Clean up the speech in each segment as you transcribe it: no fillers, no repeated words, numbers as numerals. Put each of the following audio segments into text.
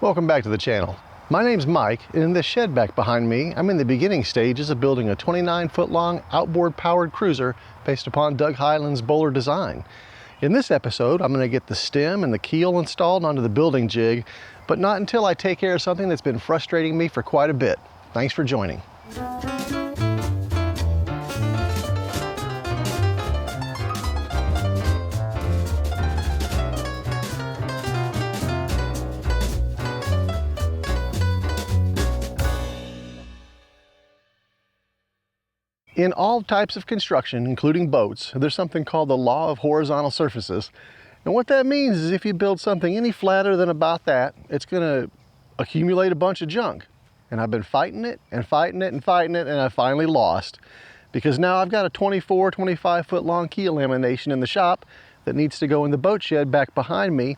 Welcome back to the channel. My name's Mike, and in this shed back behind me, I'm in the beginning stages of building a 29-foot long outboard powered cruiser based upon Doug Hyland's bowler design. In this episode, I'm going to get the stem and the keel installed onto the building jig, but not until I take care of something that's been frustrating me for quite a bit. Thanks for joining. In all types of construction, including boats, there's something called the law of horizontal surfaces. And what that means is if you build something any flatter than about that, it's going to accumulate a bunch of junk. And I've been fighting it and fighting it and fighting it, and I finally lost. Because now I've got a 25 foot long keel lamination in the shop that needs to go in the boat shed back behind me.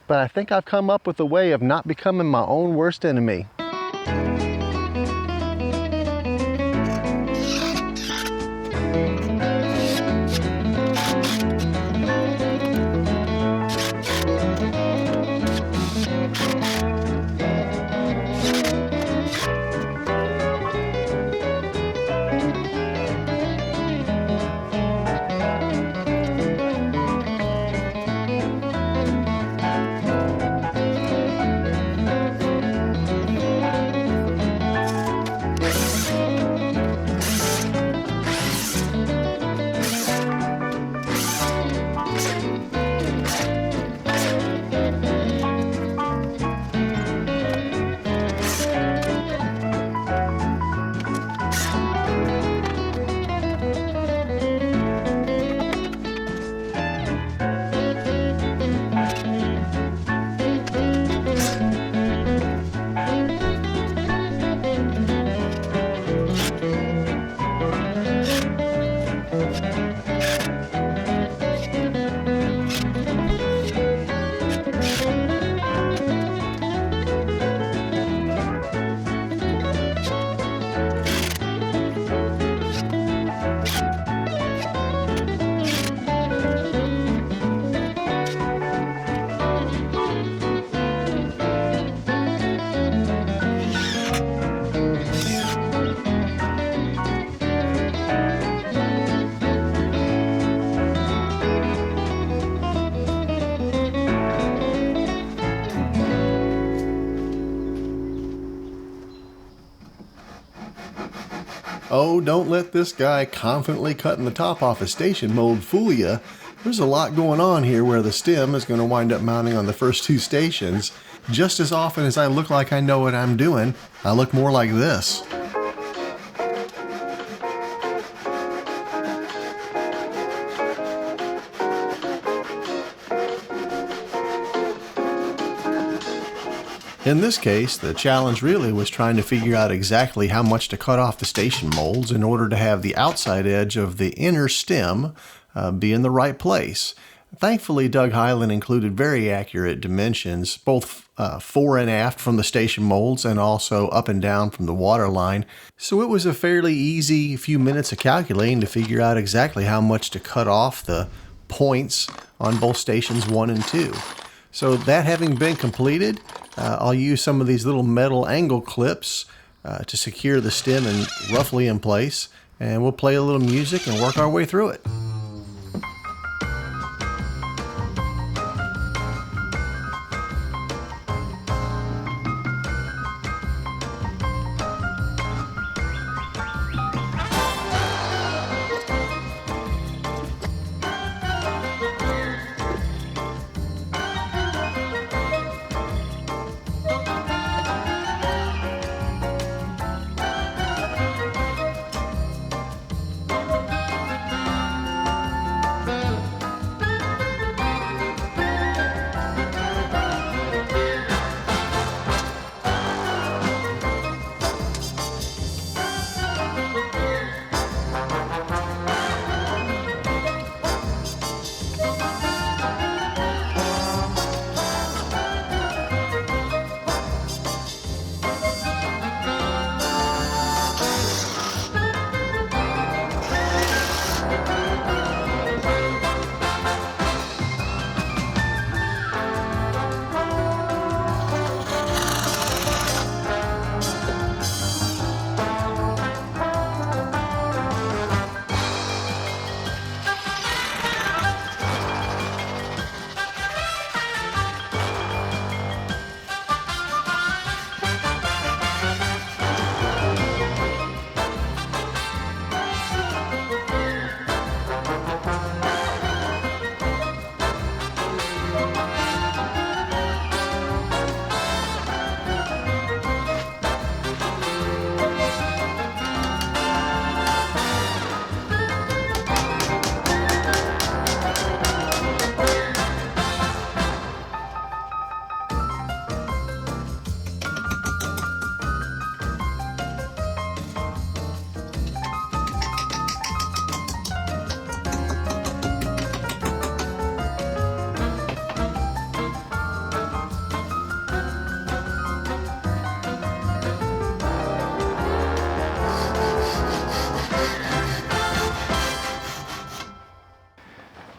But I think I've come up with a way of not becoming my own worst enemy. Oh, don't let this guy confidently cutting the top off a station mold fool you. There's a lot going on here where the stem is going to wind up mounting on the first two stations. Just as often as I look like I know what I'm doing, I look more like this. In this case, the challenge really was trying to figure out exactly how much to cut off the station molds in order to have the outside edge of the inner stem be in the right place. Thankfully, Doug Hyland included very accurate dimensions, both fore and aft from the station molds and also up and down from the water line. So it was a fairly easy few minutes of calculating to figure out exactly how much to cut off the points on both stations 1 and 2. So that having been completed, I'll use some of these little metal angle clips to secure the stem roughly in place, and we'll play a little music and work our way through it.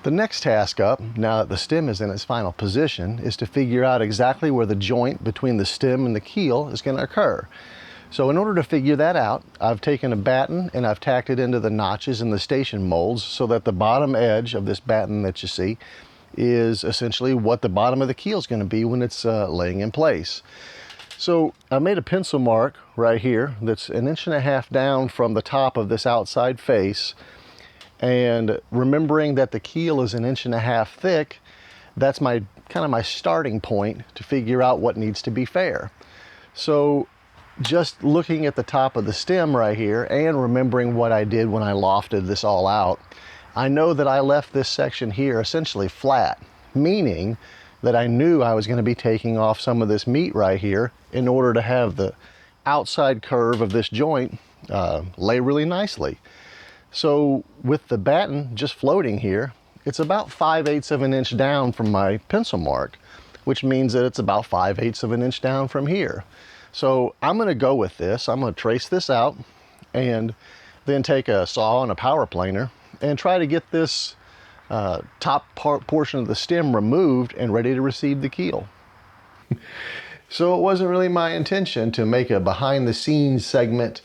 The next task up, now that the stem is in its final position, is to figure out exactly where the joint between the stem and the keel is going to occur. So in order to figure that out, I've taken a batten and I've tacked it into the notches in the station molds so that the bottom edge of this batten that you see is essentially what the bottom of the keel is going to be when it's laying in place. So I made a pencil mark right here that's 1.5 inches down from the top of this outside face. And remembering that the keel is 1.5 inches thick, that's my kind of my starting point to figure out what needs to be fair. So just looking at the top of the stem right here and remembering what I did when I lofted this all out, I know that I left this section here essentially flat, meaning that I knew I was going to be taking off some of this meat right here in order to have the outside curve of this joint lay really nicely. So with the batten just floating here, it's about 5/8 of an inch down from my pencil mark, which means that it's about 5/8 of an inch down from here. So I'm going to go with this. I'm going to trace this out and then take a saw and a power planer and try to get this top portion of the stem removed and ready to receive the keel. So it wasn't really my intention to make a behind the scenes segment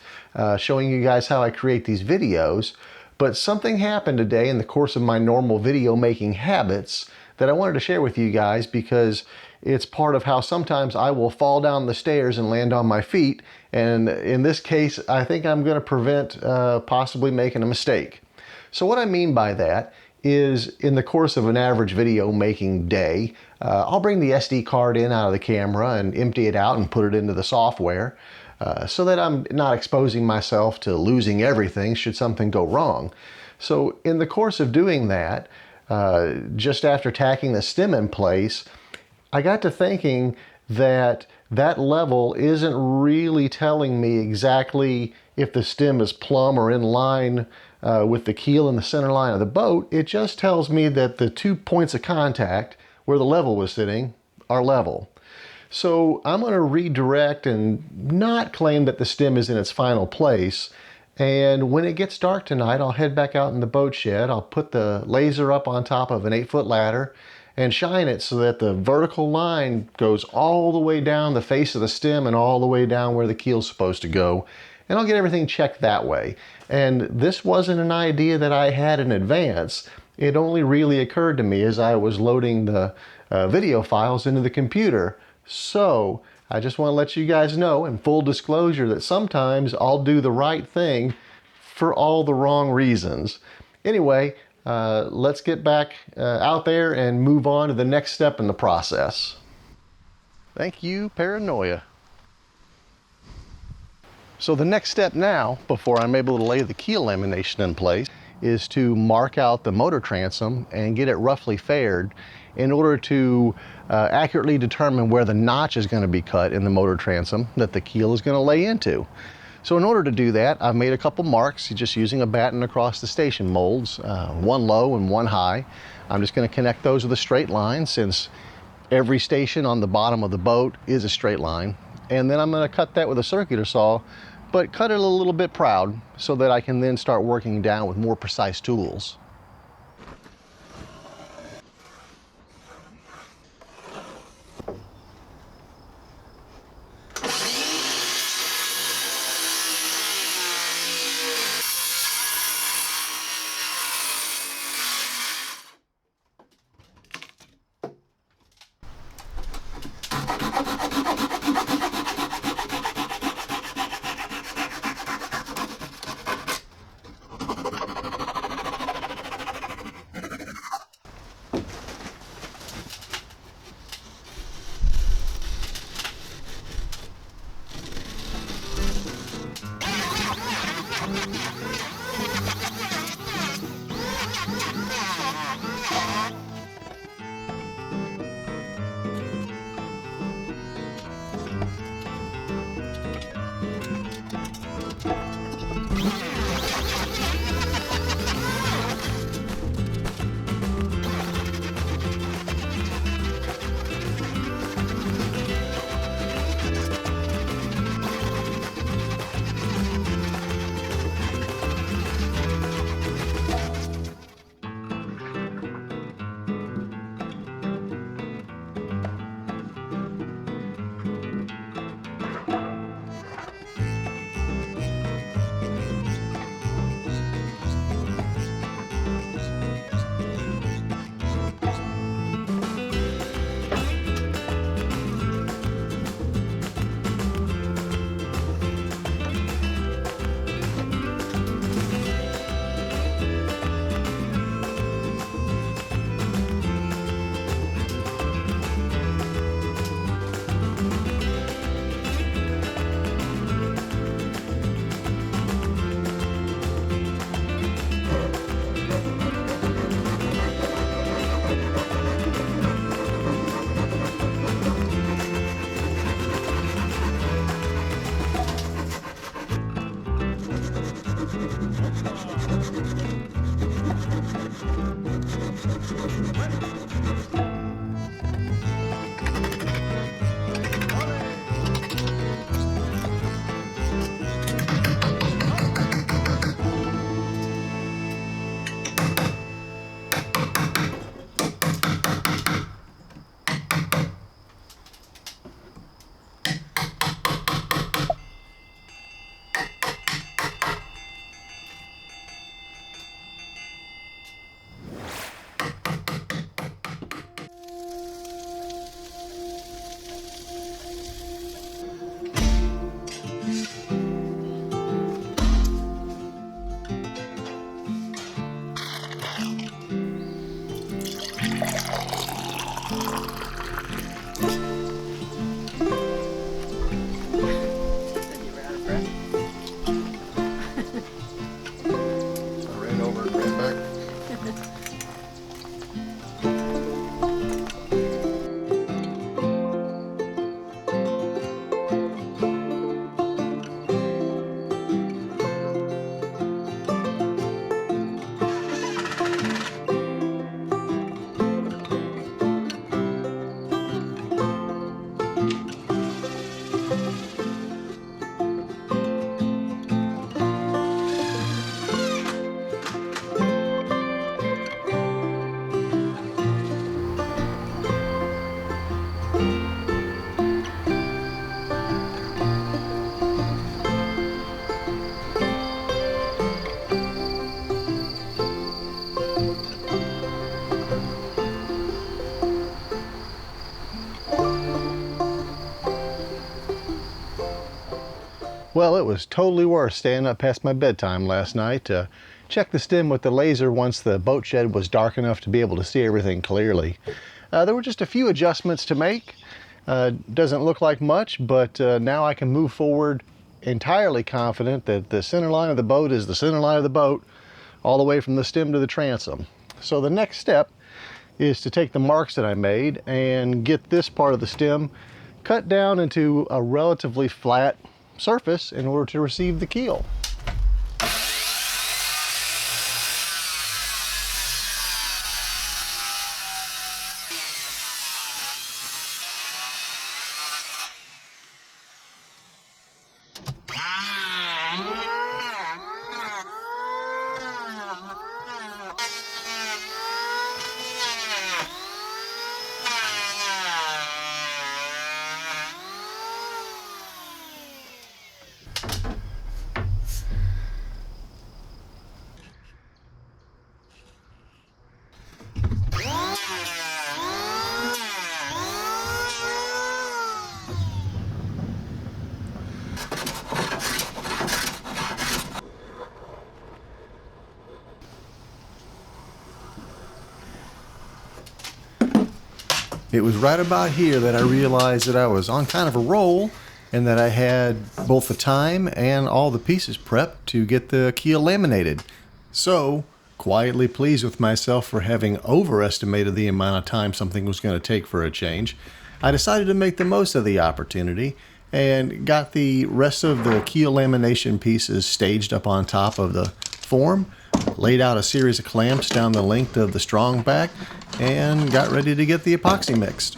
showing you guys how I create these videos, but something happened today in the course of my normal video making habits that I wanted to share with you guys because it's part of how sometimes I will fall down the stairs and land on my feet, and in this case I think I'm going to prevent possibly making a mistake. So what I mean by that is in the course of an average video making day, I'll bring the SD card in out of the camera and empty it out and put it into the software so that I'm not exposing myself to losing everything should something go wrong. So in the course of doing that, just after tacking the stem in place, I got to thinking that that level isn't really telling me exactly if the stem is plumb or in line with the keel in the center line of the boat. It just tells me that the 2 points of contact where the level was sitting are level. So I'm going to redirect and not claim that the stem is in its final place. And when it gets dark tonight, I'll head back out in the boat shed. I'll put the laser up on top of an 8-foot ladder and shine it so that the vertical line goes all the way down the face of the stem and all the way down where the keel's supposed to go. And I'll get everything checked that way. And this wasn't an idea that I had in advance. It only really occurred to me as I was loading the video files into the computer. So I just want to let you guys know, in full disclosure, that sometimes I'll do the right thing for all the wrong reasons. Anyway, let's get back out there and move on to the next step in the process. Thank you, paranoia. So the next step now, before I'm able to lay the keel lamination in place, is to mark out the motor transom and get it roughly faired in order to accurately determine where the notch is going to be cut in the motor transom that the keel is going to lay into. So in order to do that, I've made a couple marks just using a batten across the station molds, one low and one high. I'm just going to connect those with a straight line since every station on the bottom of the boat is a straight line. And then I'm going to cut that with a circular saw, but cut it a little bit proud so that I can then start working down with more precise tools. Well, it was totally worth staying up past my bedtime last night to check the stem with the laser once the boat shed was dark enough to be able to see everything clearly. There were just a few adjustments to make. Doesn't look like much, but now I can move forward entirely confident that the center line of the boat is the center line of the boat, all the way from the stem to the transom. So the next step is to take the marks that I made and get this part of the stem cut down into a relatively flat surface in order to receive the keel. It was right about here that I realized that I was on kind of a roll and that I had both the time and all the pieces prepped to get the keel laminated. So, quietly pleased with myself for having overestimated the amount of time something was going to take for a change, I decided to make the most of the opportunity and got the rest of the keel lamination pieces staged up on top of the form, laid out a series of clamps down the length of the strong back, and got ready to get the epoxy mixed.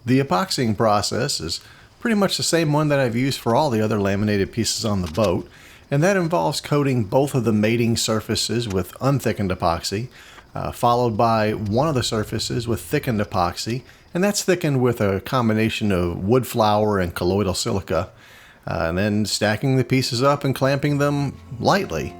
The epoxying process is pretty much the same one that I've used for all the other laminated pieces on the boat, and that involves coating both of the mating surfaces with unthickened epoxy, followed by one of the surfaces with thickened epoxy, and that's thickened with a combination of wood flour and colloidal silica, and then stacking the pieces up and clamping them lightly.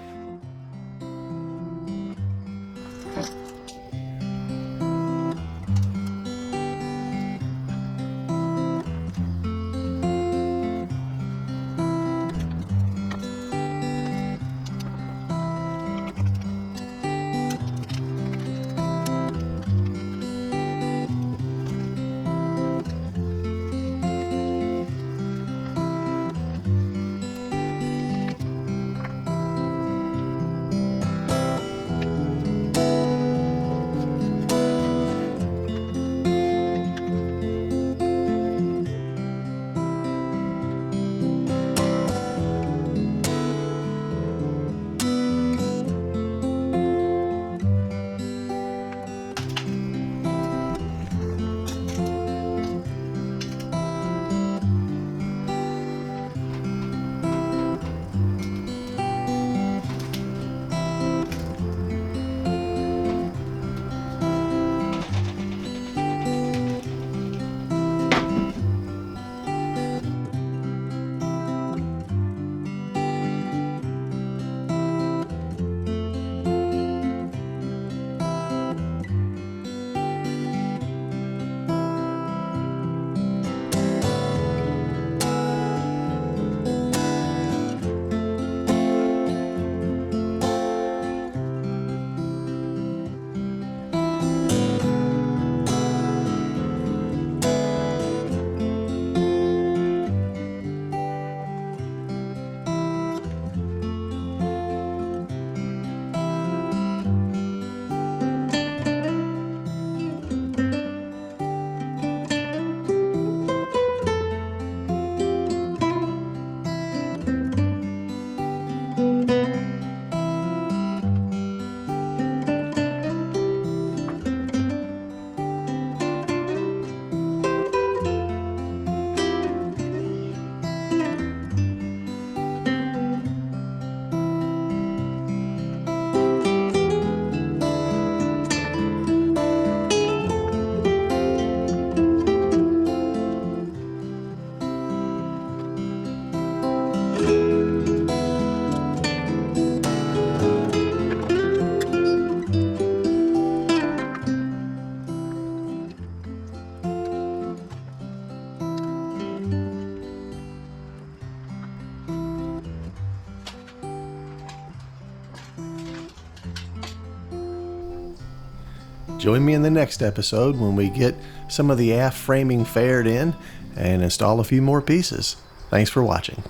Join me in the next episode when we get some of the aft framing faired in and install a few more pieces. Thanks for watching.